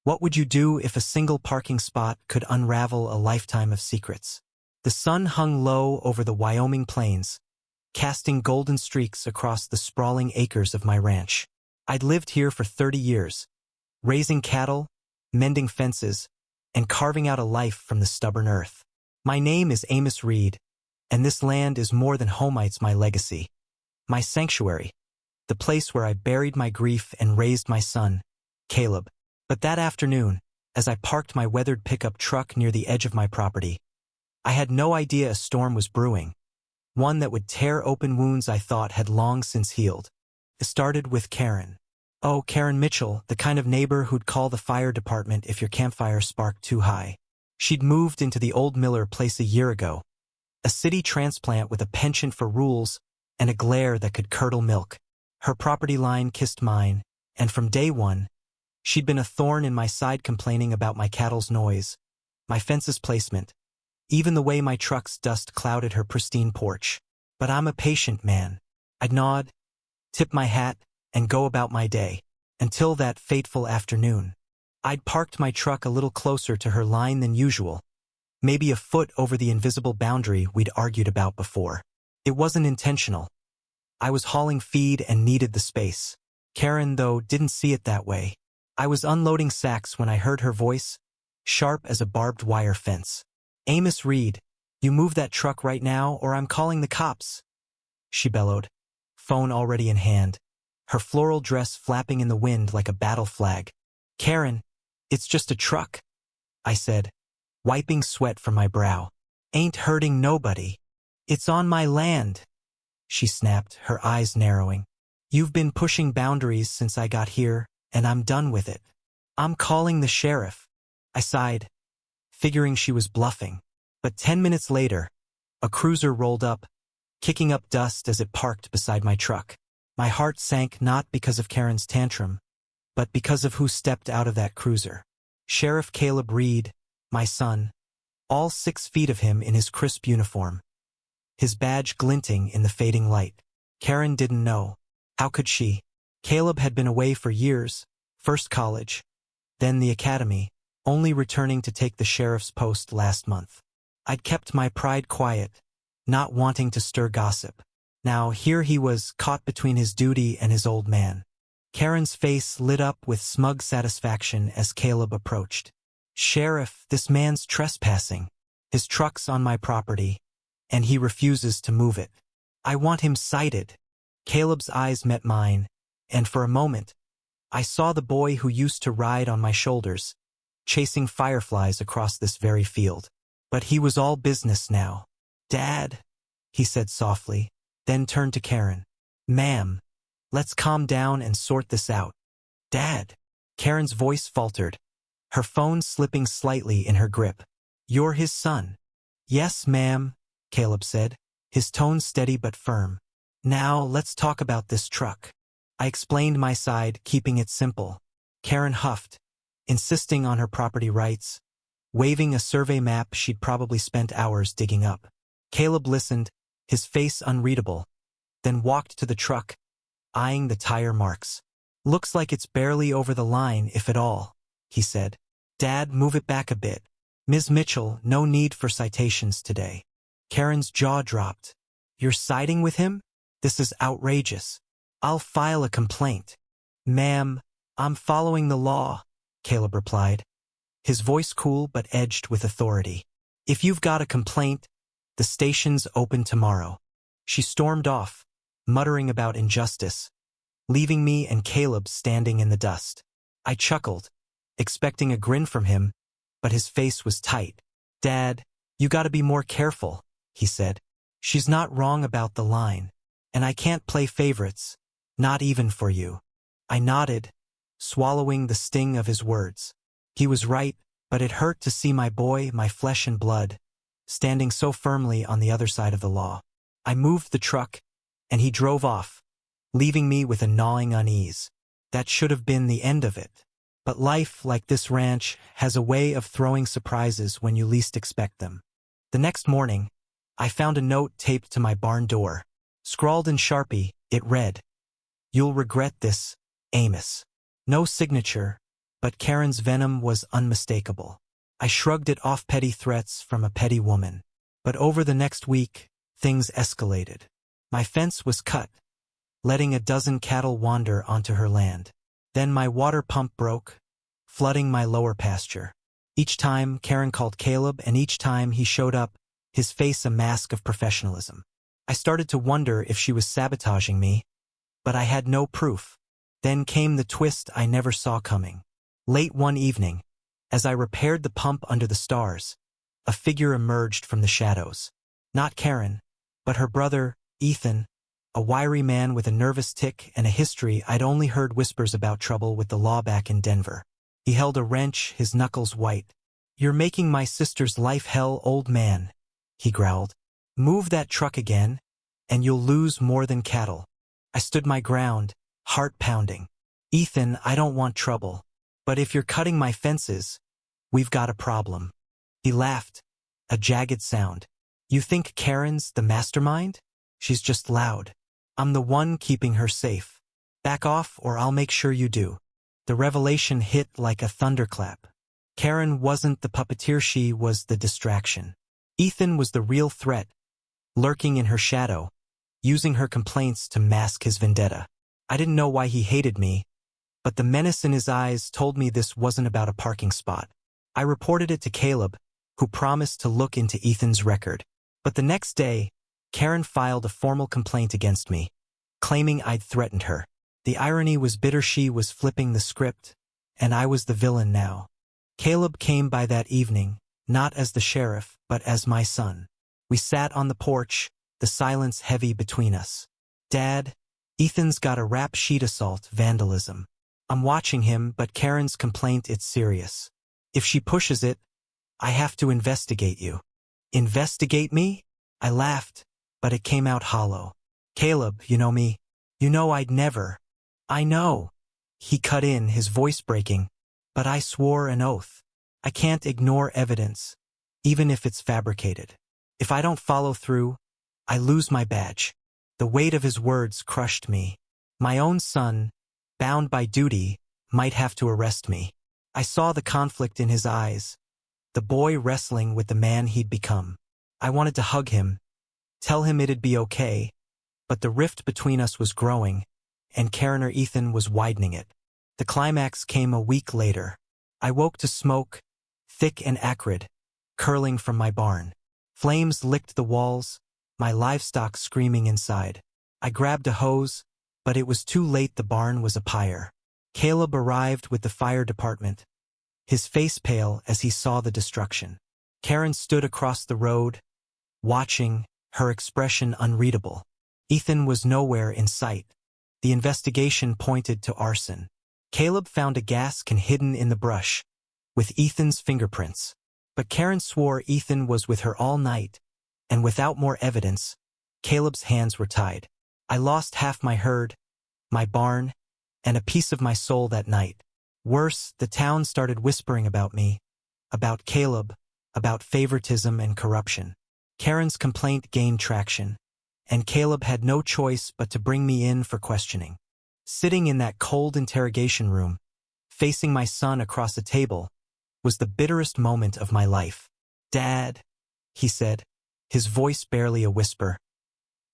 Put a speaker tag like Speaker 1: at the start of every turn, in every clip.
Speaker 1: What would you do if a single parking spot could unravel a lifetime of secrets? The sun hung low over the Wyoming plains, casting golden streaks across the sprawling acres of my ranch. I'd lived here for 30 years, raising cattle, mending fences, and carving out a life from the stubborn earth. My name is Amos Reed, and this land is more than homites my legacy. My sanctuary, the place where I buried my grief and raised my son, Caleb. But that afternoon, as I parked my weathered pickup truck near the edge of my property, I had no idea a storm was brewing, one that would tear open wounds I thought had long since healed. It started with Karen. Oh, Karen Mitchell, the kind of neighbor who'd call the fire department if your campfire sparked too high. She'd moved into the old Miller place a year ago, a city transplant with a penchant for rules and a glare that could curdle milk. Her property line kissed mine, and from day one, she'd been a thorn in my side, complaining about my cattle's noise, my fence's placement, even the way my truck's dust clouded her pristine porch. But I'm a patient man. I'd nod, tip my hat, and go about my day, until that fateful afternoon. I'd parked my truck a little closer to her line than usual, maybe a foot over the invisible boundary we'd argued about before. It wasn't intentional. I was hauling feed and needed the space. Karen, though, didn't see it that way. I was unloading sacks when I heard her voice, sharp as a barbed wire fence. Amos Reed, you move that truck right now or I'm calling the cops, she bellowed, phone already in hand, her floral dress flapping in the wind like a battle flag. Karen, it's just a truck, I said, wiping sweat from my brow. Ain't hurting nobody. It's on my land, she snapped, her eyes narrowing. You've been pushing boundaries since I got here, and I'm done with it. I'm calling the sheriff. I sighed, figuring she was bluffing. But 10 minutes later, a cruiser rolled up, kicking up dust as it parked beside my truck. My heart sank not because of Karen's tantrum, but because of who stepped out of that cruiser. Sheriff Caleb Reed, my son, all 6 feet of him in his crisp uniform, his badge glinting in the fading light. Karen didn't know. How could she? Caleb had been away for years, first college, then the academy, only returning to take the sheriff's post last month. I'd kept my pride quiet, not wanting to stir gossip. Now here he was, caught between his duty and his old man. Karen's face lit up with smug satisfaction as Caleb approached. Sheriff, this man's trespassing. His truck's on my property, and he refuses to move it. I want him cited. Caleb's eyes met mine, and for a moment, I saw the boy who used to ride on my shoulders, chasing fireflies across this very field. But he was all business now. Dad, he said softly, then turned to Karen. Ma'am, let's calm down and sort this out. Dad, Karen's voice faltered, her phone slipping slightly in her grip. You're his son. Yes, ma'am, Caleb said, his tone steady but firm. Now let's talk about this truck. I explained my side, keeping it simple. Karen huffed, insisting on her property rights, waving a survey map she'd probably spent hours digging up. Caleb listened, his face unreadable, then walked to the truck, eyeing the tire marks. Looks like it's barely over the line, if at all, he said. Dad, move it back a bit. Ms. Mitchell, no need for citations today. Karen's jaw dropped. You're siding with him? This is outrageous. I'll file a complaint. Ma'am, I'm following the law, Caleb replied, his voice cool but edged with authority. If you've got a complaint, the station's open tomorrow. She stormed off, muttering about injustice, leaving me and Caleb standing in the dust. I chuckled, expecting a grin from him, but his face was tight. Dad, you gotta be more careful, he said. She's not wrong about the line, and I can't play favorites, not even for you. I nodded, swallowing the sting of his words. He was right, but it hurt to see my boy, my flesh and blood, standing so firmly on the other side of the law. I moved the truck, and he drove off, leaving me with a gnawing unease. That should have been the end of it. But life, like this ranch, has a way of throwing surprises when you least expect them. The next morning, I found a note taped to my barn door. Scrawled in Sharpie, it read, "You'll regret this, Amos." No signature, but Karen's venom was unmistakable. I shrugged it off, petty threats from a petty woman. But over the next week, things escalated. My fence was cut, letting a dozen cattle wander onto her land. Then my water pump broke, flooding my lower pasture. Each time, Karen called Caleb, and each time he showed up, his face a mask of professionalism. I started to wonder if she was sabotaging me, but I had no proof. Then came the twist I never saw coming. Late one evening, as I repaired the pump under the stars, a figure emerged from the shadows. Not Karen, but her brother, Ethan, a wiry man with a nervous tic and a history I'd only heard whispers about trouble with the law back in Denver. He held a wrench, his knuckles white. "You're making my sister's life hell, old man," he growled. "Move that truck again, and you'll lose more than cattle." I stood my ground, heart pounding. "Ethan, I don't want trouble. But if you're cutting my fences, we've got a problem." He laughed, a jagged sound. "You think Karen's the mastermind? She's just loud. I'm the one keeping her safe. Back off or I'll make sure you do." The revelation hit like a thunderclap. Karen wasn't the puppeteer, she was the distraction. Ethan was the real threat, lurking in her shadow, using her complaints to mask his vendetta. I didn't know why he hated me, but the menace in his eyes told me this wasn't about a parking spot. I reported it to Caleb, who promised to look into Ethan's record. But the next day, Karen filed a formal complaint against me, claiming I'd threatened her. The irony was bitter. She was flipping the script, and I was the villain now. Caleb came by that evening, not as the sheriff, but as my son. We sat on the porch, the silence heavy between us. "Dad, Ethan's got a rap sheet: assault, vandalism." I'm watching him, but Karen's complaint, it's serious. "If she pushes it, I have to investigate you." "Investigate me?" I laughed, but it came out hollow. "Caleb, you know me. You know I'd never." "I know." He cut in, his voice breaking. "But I swore an oath. I can't ignore evidence, even if it's fabricated. If I don't follow through, I lose my badge." The weight of his words crushed me. My own son, bound by duty, might have to arrest me. I saw the conflict in his eyes, the boy wrestling with the man he'd become. I wanted to hug him, tell him it'd be okay, but the rift between us was growing, and Karen or Ethan was widening it. The climax came a week later. I woke to smoke, thick and acrid, curling from my barn. Flames licked the walls, my livestock screaming inside. I grabbed a hose, but it was too late. The barn was a pyre. Caleb arrived with the fire department, his face pale as he saw the destruction. Karen stood across the road, watching, her expression unreadable. Ethan was nowhere in sight. The investigation pointed to arson. Caleb found a gas can hidden in the brush, with Ethan's fingerprints. But Karen swore Ethan was with her all night, and without more evidence, Caleb's hands were tied. I lost half my herd, my barn, and a piece of my soul that night. Worse, the town started whispering about me, about Caleb, about favoritism and corruption. Karen's complaint gained traction, and Caleb had no choice but to bring me in for questioning. Sitting in that cold interrogation room, facing my son across a table, was the bitterest moment of my life. "Dad," he said, his voice barely a whisper,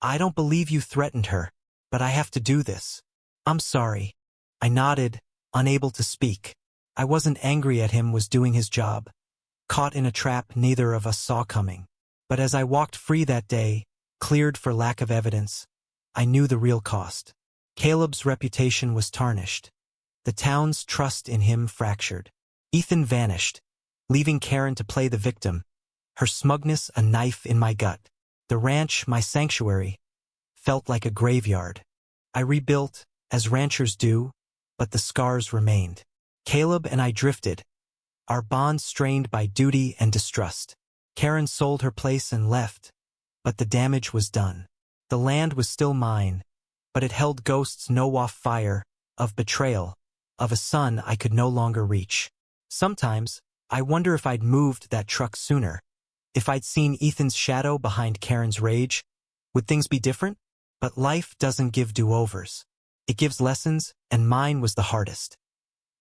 Speaker 1: "I don't believe you threatened her, but I have to do this. I'm sorry." I nodded, unable to speak. I wasn't angry at him, was doing his job, caught in a trap neither of us saw coming. But as I walked free that day, cleared for lack of evidence, I knew the real cost. Caleb's reputation was tarnished. The town's trust in him fractured. Ethan vanished, leaving Karen to play the victim, her smugness a knife in my gut. The ranch, my sanctuary, felt like a graveyard. I rebuilt, as ranchers do, but the scars remained. Caleb and I drifted, our bond strained by duty and distrust. Karen sold her place and left, but the damage was done. The land was still mine, but it held ghosts no off fire, of betrayal, of a son I could no longer reach. Sometimes, I wonder if I'd moved that truck sooner. If I'd seen Ethan's shadow behind Karen's rage, would things be different? But life doesn't give do-overs. It gives lessons, and mine was the hardest.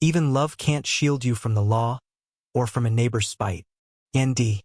Speaker 1: Even love can't shield you from the law or from a neighbor's spite. ND.